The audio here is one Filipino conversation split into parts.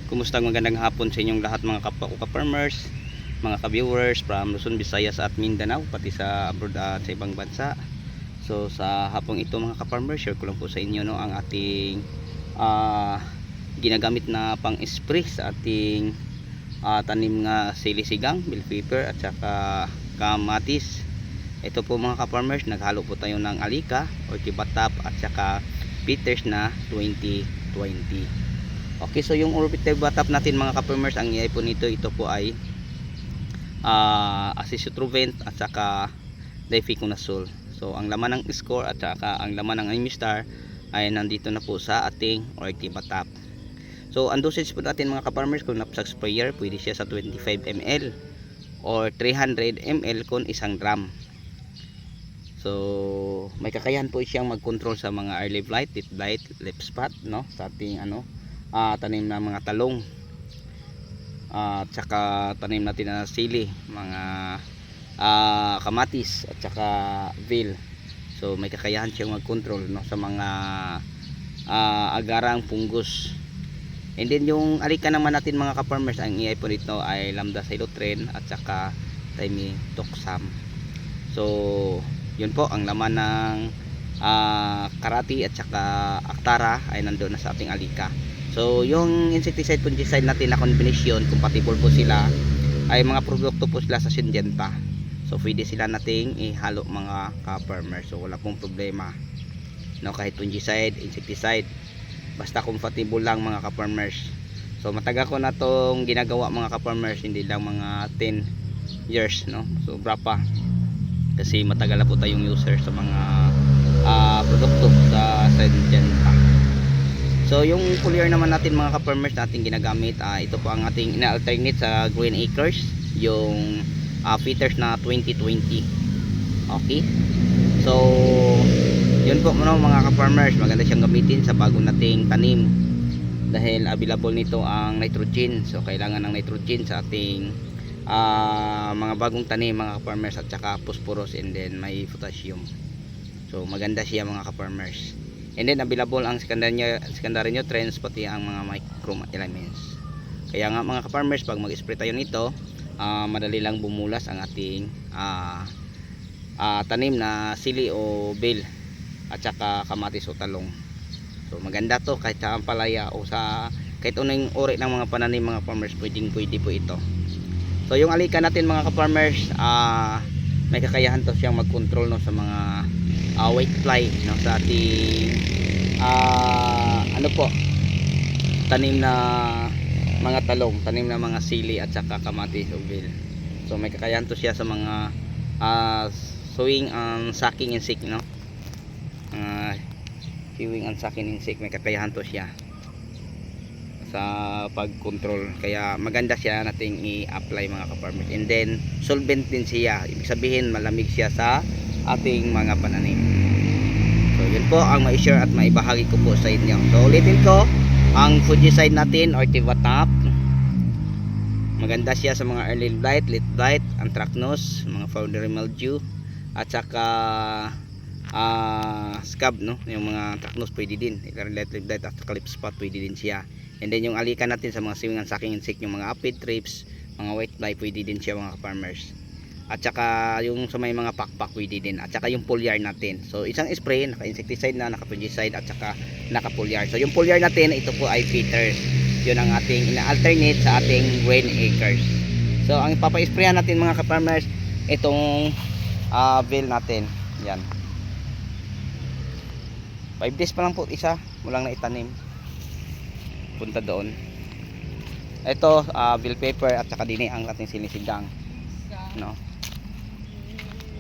Kumusta, magandang hapon sa inyong lahat mga kapwa ko ka-farmers, mga ka-viewers from Luzon, Visayas at Mindanao, pati sa abroad at sa ibang bansa. So sa hapong ito mga ka-farmers, share ko lang po sa inyo ang ating ginagamit na pang-spray sa ating tanim nga sili-sigang, bell pepper at saka kamatis. Ito po mga ka-farmers, naghalo po tayo ng alika or kibatap at saka peters na 2020. Okay, so yung orbital batap natin mga ka-farmers, ang iay po nito, ito po ay Acetyltrovent at saka difenoconazole. So ang laman ng score at saka ang laman ng Imistar ay nandito na po sa ating orbital. So ang dosage po natin mga ka-farmers, kung knapsack sprayer, pwede siya sa 25 ml or 300 ml kung 1 gram. So may kakayahan po siyang mag-control sa mga early blight, late blight, leaf spot, no, sa ating tanim na mga talong at saka tanim natin na sili, mga kamatis at saka veal. So may kakayahan siyang mag-control, no, sa mga agarang punggos. And then yung alika naman natin mga ka-farmers, ang iay po nito ay lambda-cyhalothrin at saka thimeritoxam. So yun po ang laman ng karati at saka aktara ay nandoon na sa ating alika. So yung insecticide fungicide natin na combination, compatible po sila, ay mga produkto po sila sa Syngenta. So pwede sila nating ihalo mga ka-farmers. So wala pong problema, no, kahit fungicide, insecticide, basta compatible lang mga ka-farmers. So matagal ko na tong ginagawa mga ka-farmers, hindi lang mga 10 years, no, sobra pa, kasi matagal na po tayong user sa mga produkto sa Syngenta. So yung foliar naman natin mga ka-farmers natin ginagamit, ito po ang ating ina-alternate sa Green Acres, yung peters na 2020. Okay, so yun po mga ka-farmers, maganda siyang gamitin sa bago nating tanim dahil available nito ang nitrogen. So kailangan ng nitrogen sa ating mga bagong tanim mga ka-farmers, at saka phosphorus, and then may potassium. So maganda siya mga ka-farmers. And then available ang secondary nutrients, pati ang mga micro elements. Kaya nga mga ka-farmers, pag mag-spray tayo nito, madali lang bumulas ang ating tanim na sili o bell at saka kamatis o talong. So maganda to kahit sa ampalaya o sa kahit unang uri ng mga pananim mga farmers, pwede po ito. So yung alika natin mga ka-farmers, may kakayahan to siyang mag-control, no, sa mga white fly, no, sa ating tanim na mga talong, tanim na mga sili at saka kamatis o bell. So may kakayahan to siya sa mga sowing and sucking insect, no, sowing and sucking insect, may kakayahan to siya sa pag-control. Kaya maganda siya nating i-apply mga ka-farmers. And then solvent din siya, ibig sabihin malamig siya sa ating mga pananim. So yun po ang ma-share at maibahagi ko po sa inyo. So ulitin ko, ang fungicide natin or Tivatap, maganda siya sa mga early blight, late blight, anthracnose, mga powdery mildew at saka scab, no, yung mga anthracnose pwede din, late blight at saka leaf spot pwede din siya. And then yung alika natin sa mga swimming and sucking insect, yung mga aphid, thrips, mga white fly, pwede din siya mga farmers. At saka yung sa may mga pakpak pwede din. At saka yung foliar natin. So isang spray, naka-insecticide na, naka-fungicide at saka naka-foliar. So yung foliar natin, ito po ay peters. Yun ang ating ina-alternate sa ating Green Acres. So ang ipapa-sprayan natin mga ka-farmers, itong veal natin. Yan. 5 days pa lang po isa, mulang na itanim. Punta doon. Ito bell pepper at saka dini ang ating sinisigang, no.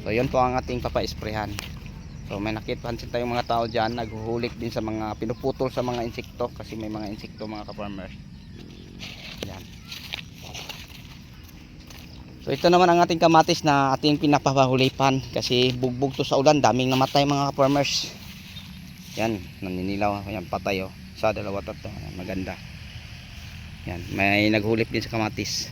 So yun po ang ating papa-sprayhan. So may nakita tayong mga tao dyan, naghuhulik din sa mga pinuputol sa mga insekto, kasi may mga insekto mga ka-farmers. Yan. So ito naman ang ating kamatis na ating pinapahulipan, kasi bugbog to sa ulan, daming namatay mga ka-farmers. Yan, naninilaw, yan, patay, oh. Sa dalawa tatlo, maganda. Yan, may naghulip din sa kamatis.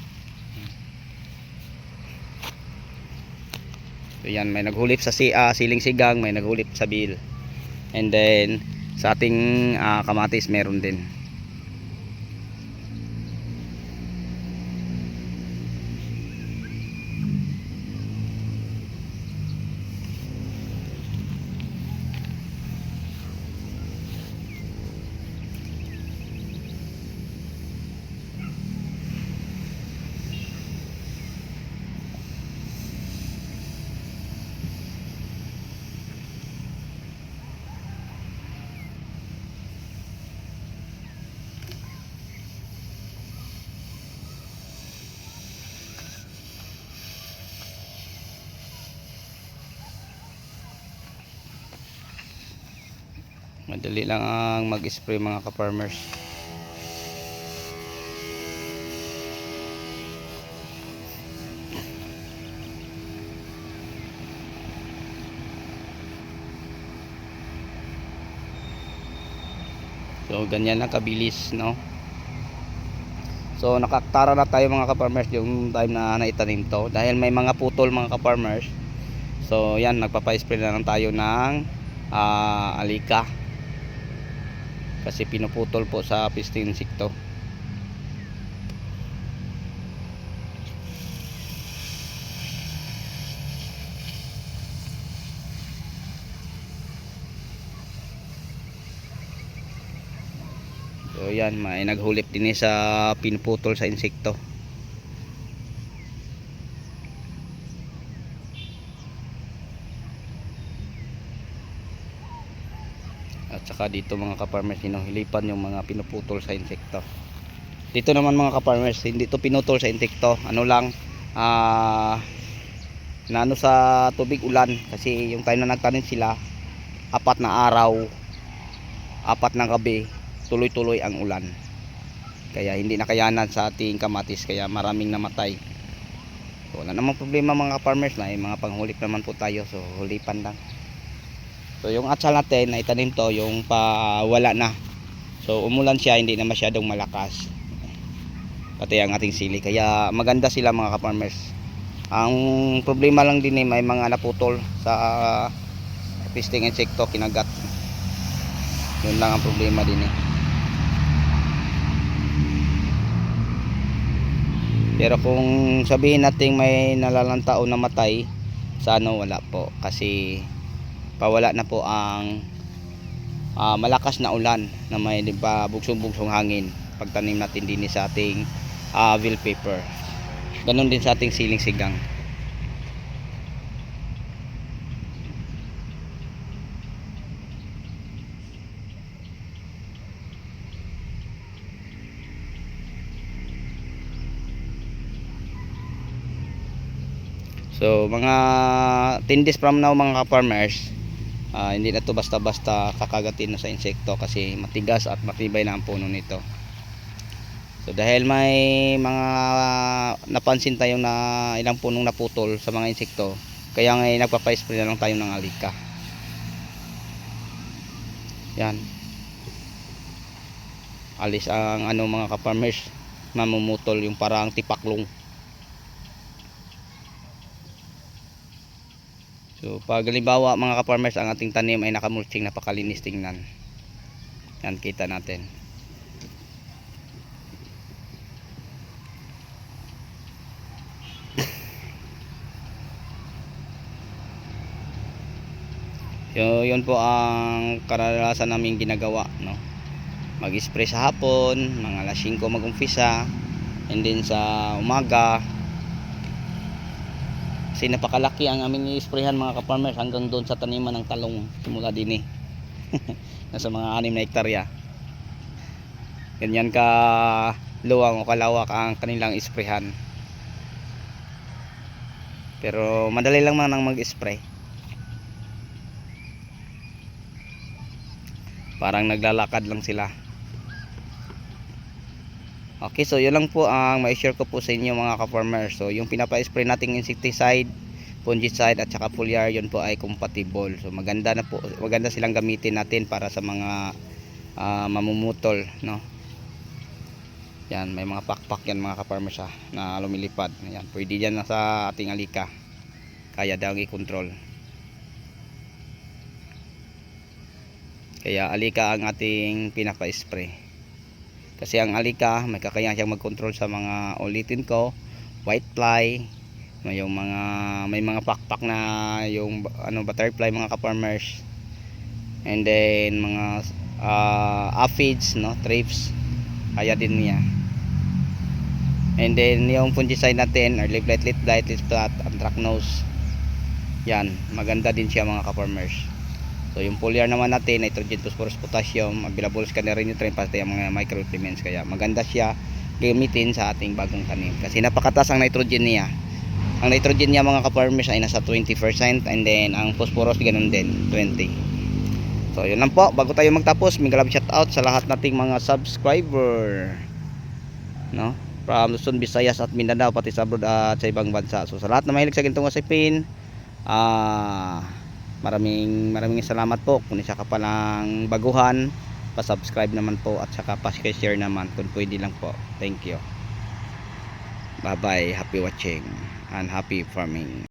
So yan, may naghulip sa siling sigang, may naghulip sa bil. And then sa ating kamatis meron din. Madali lang ang mag-spray mga ka-farmers. So ganyan lang kabilis, no? So nakaktara na tayo mga ka-farmers yung time na naitanim to dahil may mga putol mga ka-farmers. So yan, nagpapa-spray na lang tayo ng alika kasi pinuputol po sa pisting insekto. So yan, may naghulip din sa pinuputol sa insekto. At saka dito mga ka-farmers, hinuhilipan yung mga pinuputol sa insekto. Dito naman mga ka-farmers, hindi to pinutol sa insekto. Ano lang, naano sa tubig ulan. Kasi yung time na nagtanim sila, 4 na araw, 4 na gabi, tuloy-tuloy ang ulan. Kaya hindi nakayanan sa ating kamatis, kaya maraming namatay. So, wala namang problema mga ka-farmers, na mga panghulip naman po tayo. So hulipan lang. So yung atsal natin na itanim to, yung wala na. So umulan siya, hindi na masyadong malakas. Pati ang ating sili, kaya maganda sila mga ka-farmers. Ang problema lang din may mga naputol sa pisting insekto, kinagat. Yun lang ang problema din Pero kung sabihin natin may nalalanta o namatay, sa wala po, kasi pawala na po ang malakas na ulan na may bugsong-bugsong hangin pagtanim natin din sa ating bell pepper. Ganon din sa ating siling sigang. So mga 10 days from now mga ka-farmers, hindi na to basta-basta kakagatin na sa insekto kasi matigas at matibay na ang puno nito. So dahil may mga napansin tayo na ilang punong naputol sa mga insekto, kaya ngayon nagpapa-spray na lang tayo ng alika. Yan. Alis ang mga ka-farmers, mamumutol yung parang tipaklong. So pag halimbawa mga ka-farmers, ang ating tanim ay nakamulching, napakalinis tingnan. Yan, kita natin. So yun po ang karanasan namin ginagawa, no? Mag-spray sa hapon, mga alas 5 mag-umpisa, and then sa umaga. Kasi napakalaki ang aming i-sprayhan mga ka-farmers, hanggang doon sa taniman ng talong simula din nasa mga 6 na hektarya. Ganyan ka luwang o kalawak ang kanilang isprayhan. Pero madali lang man ang mag-spray. Parang naglalakad lang sila. Okay, so yun lang po ang ma-share ko po sa inyo mga ka-farmers. So yung pinapa-spray nating insecticide, fungicide at saka foliar, yun po ay compatible. So maganda na po, maganda silang gamitin natin para sa mga mamumutol, no? Yan, may mga pakpak yan mga ka-farmers na lumilipad. Yan, pwede yan na sa ating alika. Kaya daw i-control. Kaya alika ang ating pinapa-spray. Kasi ang alika may kakayahan siyang mag-control sa mga, ulitin ko, white fly, may mga pakpak na yung butterfly mga ka-farmers, and then mga aphids, no, thrips, kaya din niya. And then yung fungicide natin, or leaf blight, leaf spot, anthracnose, yan, maganda din siya mga ka-farmers. So yung foliar naman natin, nitrogen, phosphorus, potassium, available sa kanila nutrient pati ang mga micronutrients, kaya maganda siya gamitin sa ating bagong tanim kasi napakataas ang nitrogen niya. Ang nitrogen niya mga ka-farmers ay nasa 20%, and then ang phosphorus ganun din, 20. So yun lang po, bago tayo magtapos, mega love shout out sa lahat nating mga subscriber, no, from Luzon, Visayas at Mindanao, pati sa abroad at sa ibang bansa. So sa lahat na mahilig sa gintong usapin, maraming salamat po. Kung isa ka pa lang baguhan, pa-subscribe naman po at saka pa-share naman kung pwede lang po. Thank you. Bye bye, happy watching and happy farming.